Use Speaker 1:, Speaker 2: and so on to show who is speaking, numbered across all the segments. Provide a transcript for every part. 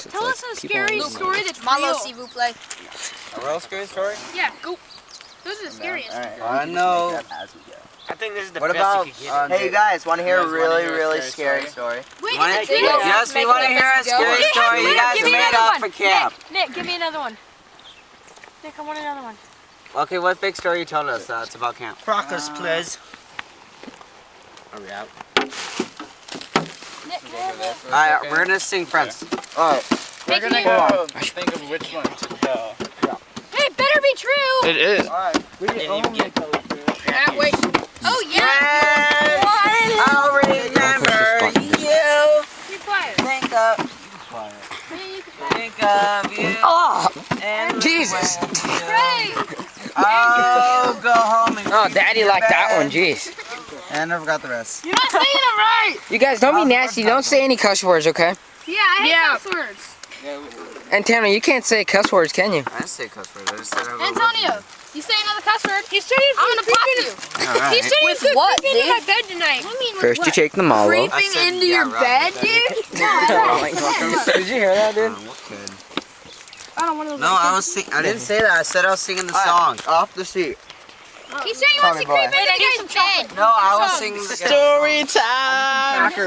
Speaker 1: Nick, tell us a scary story that's
Speaker 2: Malo,
Speaker 1: real.
Speaker 2: s'il vous plaît.
Speaker 3: A real scary story?
Speaker 1: Yeah, go. This is the scariest.
Speaker 3: I know.
Speaker 4: I think this is the
Speaker 3: What
Speaker 4: best
Speaker 3: about?
Speaker 4: you could get.
Speaker 3: Hey, you guys, want to hear a
Speaker 4: You guys wanna
Speaker 3: really,
Speaker 4: hear a
Speaker 3: really
Speaker 4: scary
Speaker 3: scary story?
Speaker 1: Wait,
Speaker 4: Wanna-
Speaker 1: is it true?
Speaker 4: Yes, we want to hear a scary story. You guys
Speaker 1: Give me
Speaker 4: made
Speaker 1: another
Speaker 4: up
Speaker 1: one.
Speaker 4: for camp.
Speaker 1: Nick, give me another one. Nick, I want another one.
Speaker 4: Okay, what fake story you told us? It's about camp.
Speaker 3: Fracas, please.
Speaker 4: Are we out?
Speaker 1: Nick,
Speaker 4: Alright, we're gonna sing Friends.
Speaker 3: Alright.
Speaker 1: We're gonna
Speaker 5: go think of which one to tell.
Speaker 1: Hey, it better be true.
Speaker 5: It is.
Speaker 3: Alright.
Speaker 5: We didn't even get
Speaker 1: Wait. Oh, yeah.
Speaker 4: I'll remember you.
Speaker 1: Be quiet.
Speaker 4: Think of you.
Speaker 6: Oh,
Speaker 4: And
Speaker 6: Jesus.
Speaker 1: Hey.
Speaker 4: I'll go home and
Speaker 6: Oh, Daddy liked that one. Jeez.
Speaker 3: And I forgot the rest.
Speaker 1: You're not saying it right.
Speaker 6: You guys, don't be nasty. Don't say any cuss words, okay?
Speaker 1: Yeah, I hate cuss words.
Speaker 6: And Tanner, you can't say cuss words, can you?
Speaker 4: I didn't say cuss words. I just said I'll go
Speaker 1: Antonio, you say another cuss word. I'm gonna pop you.
Speaker 4: Alright.
Speaker 1: He said he was
Speaker 2: With what,
Speaker 1: creeping into
Speaker 2: dude?
Speaker 1: my bed tonight. What do you mean with
Speaker 6: First,
Speaker 1: what?
Speaker 6: you take the Malo.
Speaker 1: Creeping
Speaker 4: said,
Speaker 1: into
Speaker 4: yeah,
Speaker 1: your
Speaker 4: right.
Speaker 1: bed, dude?
Speaker 6: Did you hear that, dude?
Speaker 4: What could?
Speaker 1: I don't want to.
Speaker 4: No, I didn't say that. I said I was singing the song.
Speaker 3: Off the seat.
Speaker 1: He said he wants to
Speaker 3: Tommy
Speaker 1: creep
Speaker 3: boy.
Speaker 1: into the guy's bed.
Speaker 4: No, I was singing the
Speaker 5: Story time.
Speaker 1: He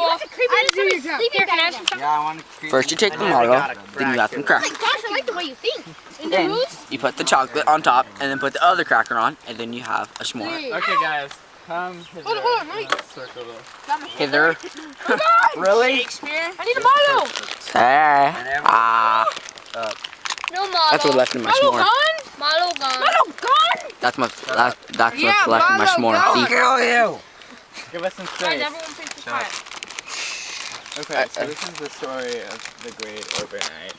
Speaker 1: wants to creep into your sleeping bag.
Speaker 4: Yeah, I want to creep.
Speaker 6: First, you take the Malo, then you got some crackers.
Speaker 1: Gosh, I like the way you think. In the
Speaker 6: Then
Speaker 1: booth?
Speaker 6: you put the chocolate on top, and then put the other cracker on, and then you have a s'more.
Speaker 5: Okay, guys. Come hither.
Speaker 1: Hold on, wait.
Speaker 5: Let's circle the...
Speaker 6: Hither.
Speaker 1: Really? Shakespeare? I need a Milo.
Speaker 6: Hey. Ah.
Speaker 2: No Malo.
Speaker 6: That's what left in my
Speaker 1: Milo
Speaker 6: s'more.
Speaker 1: gone?
Speaker 2: Malo gone.
Speaker 1: Milo gone?
Speaker 6: That's what's left in my s'more.
Speaker 4: I'll
Speaker 6: See?
Speaker 4: kill you.
Speaker 5: Give us some
Speaker 1: Guys,
Speaker 5: space.
Speaker 1: everyone please be quiet.
Speaker 5: Okay, so this is the story of the great overnight.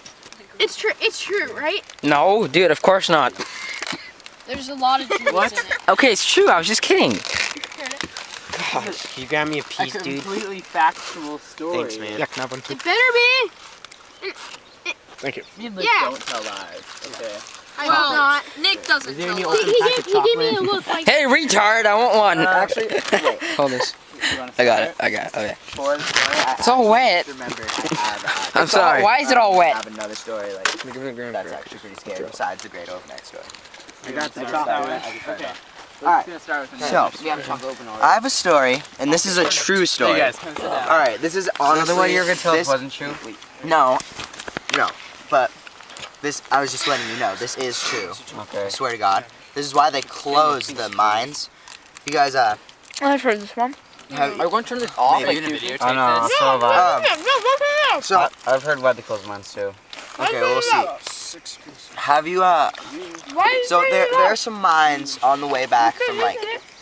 Speaker 1: It's true, right?
Speaker 6: No, dude, of course not.
Speaker 2: There's a lot of Jews
Speaker 5: What?
Speaker 2: in it.
Speaker 6: Okay, it's true. I was just kidding.
Speaker 4: You grab me a
Speaker 5: A
Speaker 4: piece, dude.
Speaker 5: completely factual story.
Speaker 4: Thanks, man.
Speaker 6: Yeah, can I have one too?
Speaker 1: It better be.
Speaker 6: Thank you.
Speaker 5: You like,
Speaker 1: Yeah.
Speaker 5: don't tell lies. Okay.
Speaker 1: I hope not.
Speaker 2: Nick doesn't
Speaker 4: Is there
Speaker 2: tell
Speaker 4: any
Speaker 2: lies.
Speaker 4: open pack of
Speaker 1: He gave me a
Speaker 4: chocolate?
Speaker 1: look like.
Speaker 6: Hey, retard! I want one.
Speaker 3: Actually,
Speaker 6: Hold this.
Speaker 5: You wanna
Speaker 6: I got
Speaker 5: start?
Speaker 6: it. I got it. Okay.
Speaker 3: for the story, I
Speaker 6: It's all wet.
Speaker 3: remember I
Speaker 6: I'm sorry.
Speaker 3: Why
Speaker 6: Why is it all
Speaker 3: I
Speaker 6: wet?
Speaker 3: have another story like that's actually pretty scary besides the great overnight story.
Speaker 5: I got the
Speaker 3: Start
Speaker 5: chocolate.
Speaker 3: with- I can start
Speaker 5: Okay.
Speaker 3: off.
Speaker 5: We're
Speaker 3: Alright.
Speaker 5: just gonna start with
Speaker 3: So,
Speaker 4: We have chocolate open already.
Speaker 3: I have a story, and this is a true story.
Speaker 5: Hey guys, come sit down.
Speaker 3: Alright, this is honestly.
Speaker 4: So the way you're gonna tell
Speaker 3: this,
Speaker 4: us wasn't true?
Speaker 3: No, but this I was just letting you know. This is true.
Speaker 4: Okay.
Speaker 3: I swear to God. This is why they closed the mines. You guys,
Speaker 1: I've heard this one.
Speaker 3: have.
Speaker 6: Are we going to turn this off?
Speaker 3: Maybe.
Speaker 5: Are you gonna videotape
Speaker 4: I know,
Speaker 5: this?
Speaker 4: so have I.
Speaker 3: So
Speaker 4: I've heard why they closed mines too.
Speaker 3: okay, we'll see. Have you
Speaker 1: Why is
Speaker 3: So there are some mines on the way back from like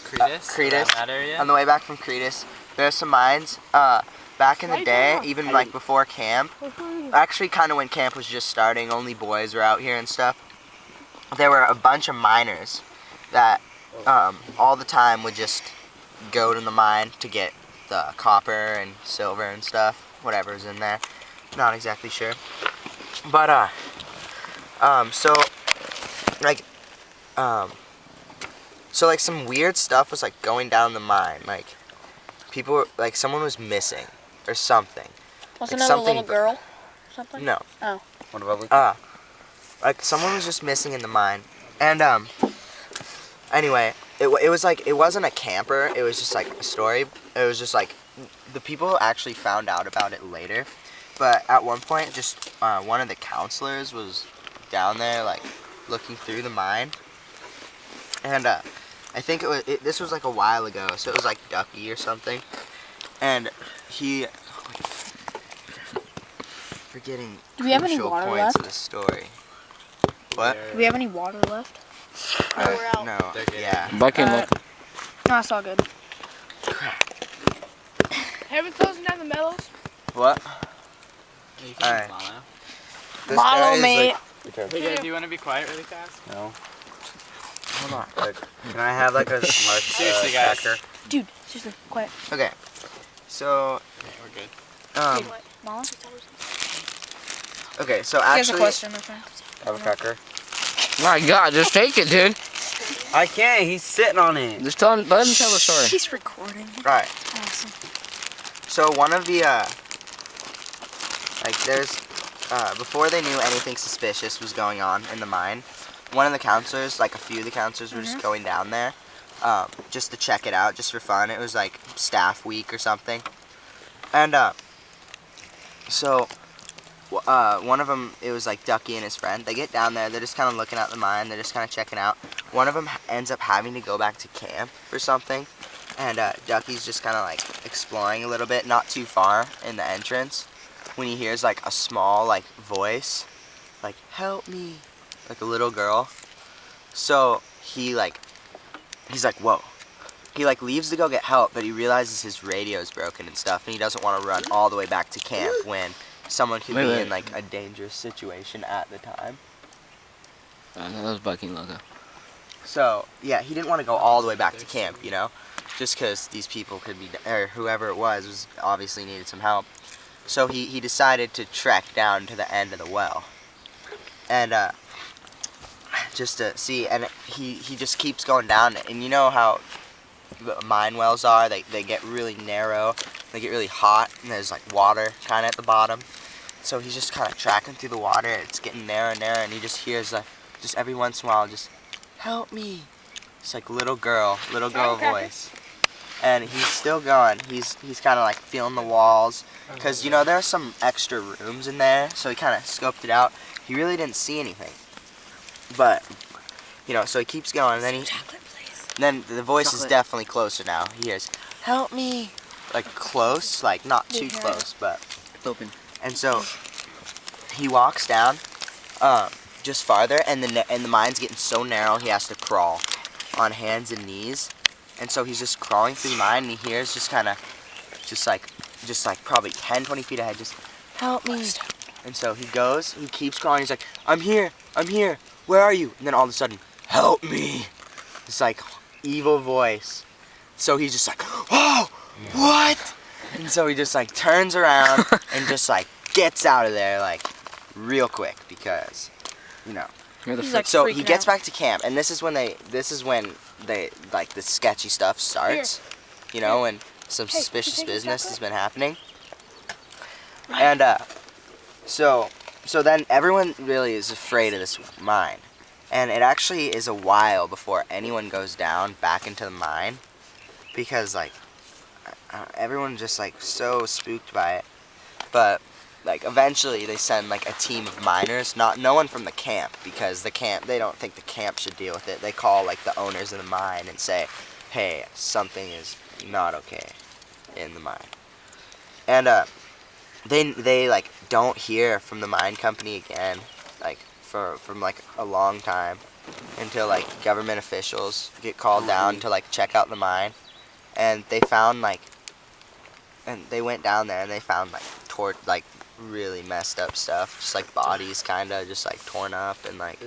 Speaker 5: Cretus?
Speaker 3: Cretus.
Speaker 5: Around that area?
Speaker 3: on the way back from Cretus. There's some mines. Back in the day, even like before camp, actually kind of when camp was just starting, only boys were out here and stuff. There were a bunch of miners that all the time would just go to the mine to get the copper and silver and stuff, whatever's in there. Not exactly sure. But so like some weird stuff was like going down the mine, like people were, like someone was missing or something.
Speaker 2: Was
Speaker 3: Like
Speaker 2: another
Speaker 3: something-
Speaker 2: little girl? Something?
Speaker 3: No.
Speaker 4: What about Luke?
Speaker 3: Like someone was just missing in the mine, and anyway, it was like it wasn't a camper. It was just like a story. It was just like the people actually found out about it later, but at one point, just one of the counselors was down there like looking through the mine, and I think this was like a while ago, so it was like Ducky or something, and he. Forgetting
Speaker 2: Do we have any
Speaker 3: crucial
Speaker 2: water
Speaker 3: points
Speaker 2: left?
Speaker 3: of the story. What?
Speaker 2: Do we have any water left?
Speaker 1: we're out.
Speaker 3: No.
Speaker 5: They're good.
Speaker 3: Yeah.
Speaker 6: Bucket milk.
Speaker 2: No, it's all good.
Speaker 1: Have we closing down the metals?
Speaker 3: What?
Speaker 5: You can
Speaker 3: Alright.
Speaker 5: Malo.
Speaker 3: This
Speaker 2: Malo,
Speaker 3: guy is,
Speaker 2: mate.
Speaker 3: Like,
Speaker 5: Hey guys, do you want to be quiet really fast?
Speaker 4: No. Hold on. Can I have like a smart
Speaker 5: Seriously, guys.
Speaker 4: cracker?
Speaker 2: Dude, seriously, quiet.
Speaker 3: okay. So,
Speaker 5: Okay, we're good.
Speaker 2: Mama?
Speaker 3: okay, so
Speaker 2: Here's a
Speaker 3: actually,
Speaker 2: question, my friend.
Speaker 4: Have a cracker.
Speaker 6: My God, just take it, dude.
Speaker 4: I can't. He's sitting on it.
Speaker 6: Just let him tell the story.
Speaker 2: She's recording.
Speaker 3: right.
Speaker 2: Awesome.
Speaker 3: So one of the Like there's, before they knew anything suspicious was going on in the mine, one of the counselors, like a few of the counselors were just going down there, just to check it out, just for fun. It was like staff week or something. And, so, one of them, it was like Ducky and his friend. They get down there, they're just kind of looking at the mine, they're just kind of checking out. One of them ends up having to go back to camp for something. And Ducky's just kind of like exploring a little bit, not too far in the entrance, when he hears like a small like voice, like, help me, like a little girl. So he's like, whoa. He like leaves to go get help, but he realizes his radio's broken and stuff, and he doesn't want to run all the way back to camp when someone could be in like a dangerous situation at the time.
Speaker 6: That was Bucking logo.
Speaker 3: So yeah, he didn't want to go all the way back to camp, you know, just because these people could be, or whoever it was obviously needed some help. So he decided to trek down to the end of the well, and just to see, and he just keeps going down, and you know how the mine wells are, they get really narrow, they get really hot, and there's like water kind of at the bottom. So he's just kind of tracking through the water, it's getting narrower and narrower, and he just hears just every once in a while, just, help me. It's like little girl voice. And he's still going, he's kind of like feeling the walls, because you know there are some extra rooms in there, so he kind of scoped it out. He really didn't see anything, but you know, so he keeps going, and then the voice is definitely closer now. He hears, help me, like close, like not too close, but
Speaker 6: Open.
Speaker 3: and so he walks down just farther, and the mine's getting so narrow he has to crawl on hands and knees. And so he's just crawling through the mine, and he hears just like probably 10, 20 feet ahead, just, help me. And so he goes, he keeps crawling, he's like, I'm here, where are you? And then all of a sudden, help me. This like evil voice. So he's just like, oh, what? And so he just like turns around and just like gets out of there like real quick, because, you know. So he gets back to camp, and this is when they like the sketchy stuff starts, you know, and some suspicious business has been happening. And so then everyone really is afraid of this mine, and it actually is a while before anyone goes down back into the mine, because like everyone's just like so spooked by it. But like eventually they send like a team of miners, no one from the camp, because the camp, they don't think the camp should deal with it. They call like the owners of the mine and say, hey, something is not okay in the mine. And they like don't hear from the mine company again, like from like a long time, until like government officials get called down to like check out the mine. And they found like, and they went down there and they found like really messed up stuff, just like bodies kind of just like torn up and like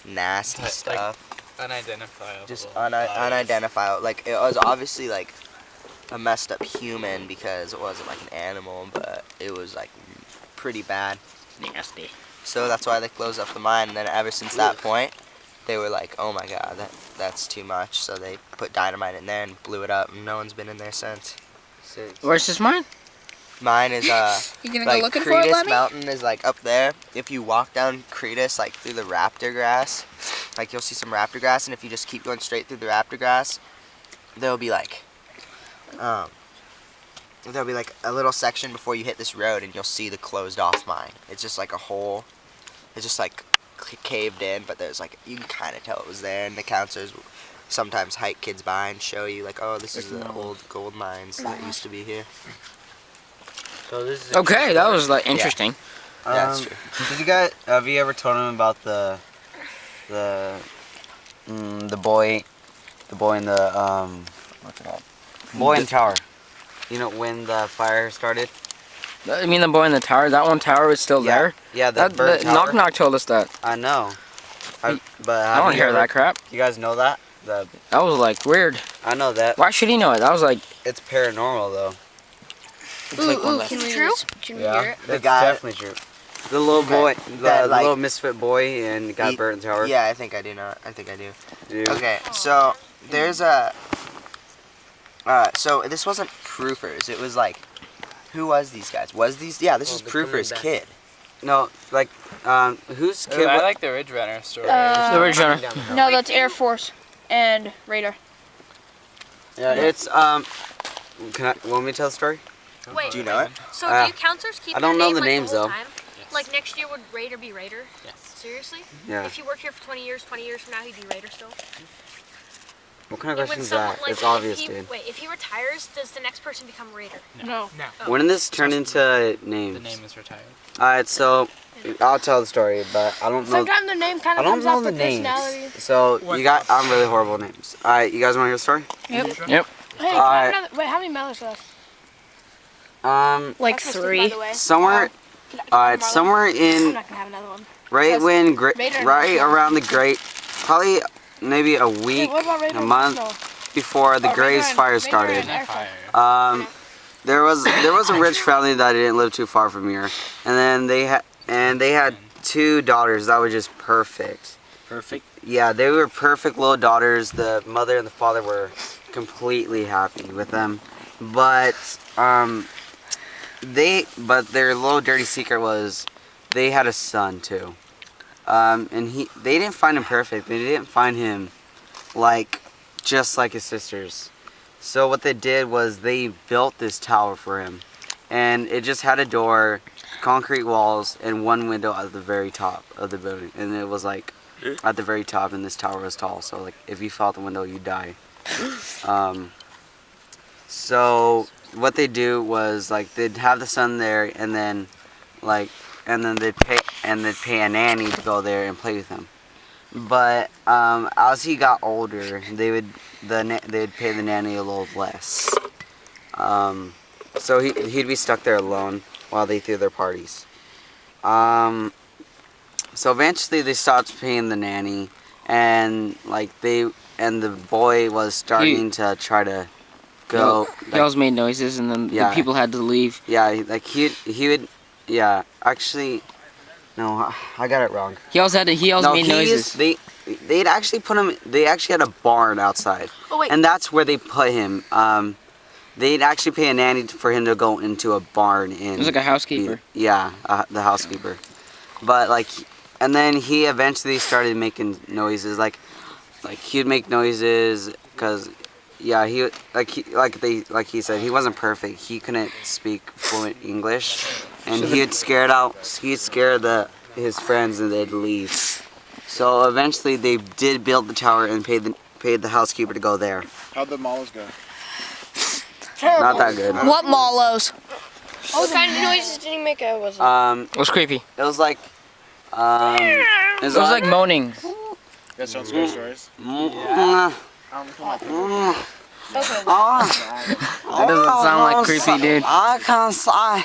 Speaker 3: nasty stuff,
Speaker 5: Unidentifiable.
Speaker 3: just unidentifiable. Like it was obviously like a messed up human, because it wasn't like an animal, but it was like pretty bad.
Speaker 6: Nasty.
Speaker 3: So that's why they closed up the mine, and then ever since that point they were like, oh my god, that's too much, so they put dynamite in there and blew it up, and no one's been in there since.
Speaker 6: Where's this mine?
Speaker 3: Mine is
Speaker 2: You gonna
Speaker 3: like
Speaker 2: go looking for it,
Speaker 3: Cretus
Speaker 2: Lemmy?
Speaker 3: Mountain is like up there. If you walk down Cretus like through the raptor grass, like you'll see some raptor grass, and if you just keep going straight through the raptor grass, there'll be like a little section before you hit this road, and you'll see the closed off mine. It's just like a hole. It's just like caved in, but there's like, you can kind of tell it was there, and the counselors sometimes hike kids by and show you like, oh, this is the old gold mines that used to be here.
Speaker 4: So this is
Speaker 6: Okay, that was like interesting.
Speaker 3: Yeah, that's true.
Speaker 4: Have you ever told him about the boy in the what's it called? Boy in the tower. You know, when the fire started?
Speaker 6: You mean the boy in the tower? That one tower is still there?
Speaker 4: Yeah, the burnt tower.
Speaker 6: Knock Knock told us that.
Speaker 4: I know.
Speaker 6: I don't hear that crap.
Speaker 4: You guys know that?
Speaker 6: That was like weird.
Speaker 4: I know that.
Speaker 6: Why should he know it? That was like.
Speaker 4: It's paranormal though.
Speaker 2: Can we hear it?
Speaker 3: The
Speaker 4: It's
Speaker 3: guy,
Speaker 4: definitely true. The little boy,
Speaker 3: that,
Speaker 4: the
Speaker 3: like,
Speaker 4: little misfit boy, and got burnt in the tower.
Speaker 3: yeah, I think I do know. I think I do.
Speaker 4: Dude.
Speaker 3: Okay, so there's a. So this wasn't proofers. It was like Who was these guys? Yeah, this is Proofer's kid.
Speaker 4: No, like, whose kid?
Speaker 5: I like the Ridge Runner story.
Speaker 1: The
Speaker 6: Ridge Runner.
Speaker 1: No, that's Air Force and Raider.
Speaker 4: Yeah, it's, want me to tell the story?
Speaker 1: Wait,
Speaker 3: Do you know it?
Speaker 1: so do you counselors keep
Speaker 4: I don't
Speaker 1: your
Speaker 4: know
Speaker 1: name,
Speaker 4: the names,
Speaker 1: the whole
Speaker 4: though.
Speaker 1: time? Like next year would Raider be Raider?
Speaker 6: Yes.
Speaker 1: Seriously?
Speaker 4: Yeah.
Speaker 1: If you work here for 20 years from now he'd be Raider still?
Speaker 4: What kind of
Speaker 1: And
Speaker 4: question
Speaker 1: when
Speaker 4: is
Speaker 1: someone,
Speaker 4: that?
Speaker 1: like,
Speaker 4: It's obvious,
Speaker 1: if he,
Speaker 4: dude.
Speaker 1: Wait, if he retires, does the next person become Raider?
Speaker 2: No.
Speaker 4: When did this turn into names?
Speaker 5: The name is retired.
Speaker 4: Alright, so, I'll tell the story, but I don't know.
Speaker 2: Sometimes the name kind
Speaker 4: I
Speaker 2: of
Speaker 4: don't
Speaker 2: comes
Speaker 4: know
Speaker 2: off
Speaker 4: the
Speaker 2: the
Speaker 4: names.
Speaker 2: personality.
Speaker 4: So, I'm really horrible at names. Alright, you guys want to hear the story?
Speaker 2: Yep.
Speaker 6: Yep.
Speaker 2: Hey, can I
Speaker 4: Alright.
Speaker 2: have another, wait, how many melons left?
Speaker 4: Um,
Speaker 2: Like
Speaker 1: Breakfast is,
Speaker 2: 3.
Speaker 1: by the way.
Speaker 4: somewhere, somewhere
Speaker 2: I'm
Speaker 4: in,
Speaker 2: not gonna have another one.
Speaker 4: right when,
Speaker 2: Raider and
Speaker 4: right
Speaker 2: Marshmallow.
Speaker 4: around the great, probably maybe a
Speaker 2: Hey,
Speaker 4: week,
Speaker 2: what about Raider
Speaker 4: a
Speaker 2: and
Speaker 4: month
Speaker 2: Marshmallow?
Speaker 4: before the
Speaker 2: Oh, Raider
Speaker 4: Graves
Speaker 2: and-
Speaker 4: fire
Speaker 2: Raider
Speaker 4: started.
Speaker 2: and Air Force.
Speaker 4: There was a rich family that didn't live too far from here, and then they had 2 daughters that were just perfect.
Speaker 6: Perfect.
Speaker 4: Yeah, they were perfect little daughters. The mother and the father were completely happy with them, but their little dirty secret was they had a son too, and they didn't find him perfect. They didn't find him like just like his sisters. So what they did was they built this tower for him, and it just had a door, concrete walls, and one window at the very top of the building. And it was like at the very top, and this tower was tall. So like if you fell out the window, you'd die. So what they do was like they'd have the son there, and then they'd pay a nanny to go there and play with him. But as he got older, they'd pay the nanny a little less. So he'd be stuck there alone while they threw their parties. So eventually they stopped paying the nanny, and the boy was starting to try to go.
Speaker 6: He always made noises, and then the people had to leave.
Speaker 4: Yeah, like he would. Yeah, actually. No, I got it wrong.
Speaker 6: He always made noises.
Speaker 4: They'd actually put him. They actually had a barn outside, and that's where they put him. They'd actually pay a nanny for him to go into a barn.
Speaker 6: It was like a housekeeper.
Speaker 4: Yeah, the housekeeper. But and then he eventually started making noises. Like he'd make noises because, yeah, he said he wasn't perfect. He couldn't speak fluent English. And he'd scare his friends, and they'd leave. So eventually, they did build the tower and paid the housekeeper to go there.
Speaker 5: How'd the malls go?
Speaker 4: Not that good.
Speaker 2: What mallows?
Speaker 1: What kind of noises did he make? I wasn't.
Speaker 6: It was creepy.
Speaker 4: It was like,
Speaker 6: It was like moaning.
Speaker 5: You guys telling scary stories?
Speaker 6: That doesn't sound like creepy, dude.
Speaker 4: I can't say.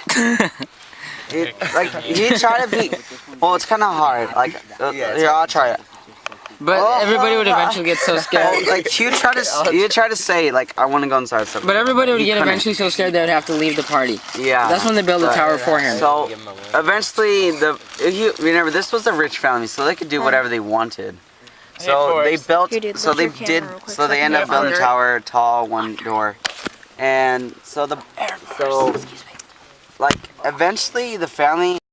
Speaker 4: He tried to be. Well, it's kind of hard. Here, I'll try it.
Speaker 6: But everybody would eventually get so scared.
Speaker 4: You try to say I want to go inside stuff.
Speaker 6: But everybody would get eventually so scared they would have to leave the party.
Speaker 4: Yeah.
Speaker 6: That's when they built the tower for him.
Speaker 4: So eventually, remember this was a rich family, so they could do whatever they wanted. So they built. So they did. So they ended up building a tower, tall, one door, and eventually the family